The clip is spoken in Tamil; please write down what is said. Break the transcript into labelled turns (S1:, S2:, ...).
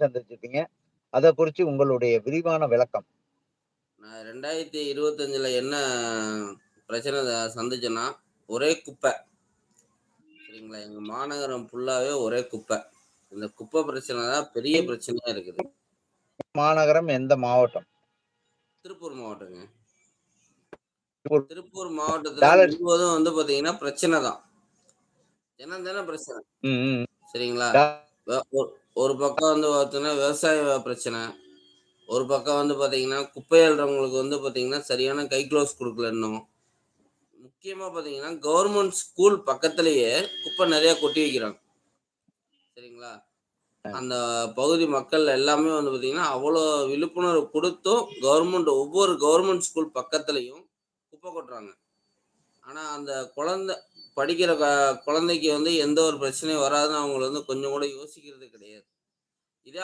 S1: சந்திச்சிருக்கீங்க. அத குறிச்சு உங்களுடைய விரிவான விளக்கம்.
S2: நான் 2025ல என்ன பிரச்சனை சந்திச்சேன்னா, ஒரே குப்பை. சரிங்களா? எங்க மாநகரம் ஃபுல்லாவே ஒரே குப்பை. இந்த குப்பை பிரச்சனை தான் பெரிய பிரச்சனையா இருக்குது.
S1: மாநகரம் எந்த மாவட்டம்?
S2: திருப்பூர் மாவட்டங்க.
S1: ஒரு
S2: திருப்பூர் மாவட்டத்துல
S1: டாலர்
S2: முழுவதும் வந்து பார்த்தீங்கன்னா, பிரச்சனை தான். தினம் தினம் பிரச்சனை.
S1: ம், ம்.
S2: சரிங்களா?
S1: டா
S2: வ ஒ ஒரு பக்கம் வந்து பார்த்தீங்கன்னா, விவசாய பிரச்சனை. ஒரு பக்கம் வந்து பார்த்தீங்கன்னா, குப்பை அள்ளுறவங்களுக்கு வந்து பார்த்தீங்கன்னா, சரியான கை குளோஸ் குடுக்கல இன்னும். முக்கியமா பார்த்தீங்கன்னா, கவர்மெண்ட் ஸ்கூல் பக்கத்திலேயே குப்பை நெறைய கொட்டி வைக்கிறாங்க. சரிங்களா? அந்த பகுதி மக்கள் எல்லாமே வந்து பார்த்தீங்கன்னா, அவ்வளோ விழிப்புணர்வு குடுத்தும், ஒவ்வொரு கவர்மெண்ட் ஸ்கூல் பக்கத்திலயும் குப்பை கொட்டுறாங்க. ஆனா, அந்த படிக்கிற குழந்தைக்கு வந்து எந்த ஒரு பிரச்சனையும் வராதுன்னு அவங்கள வந்து கொஞ்சம் கூட யோசிக்கிறது கிடையாது. இதே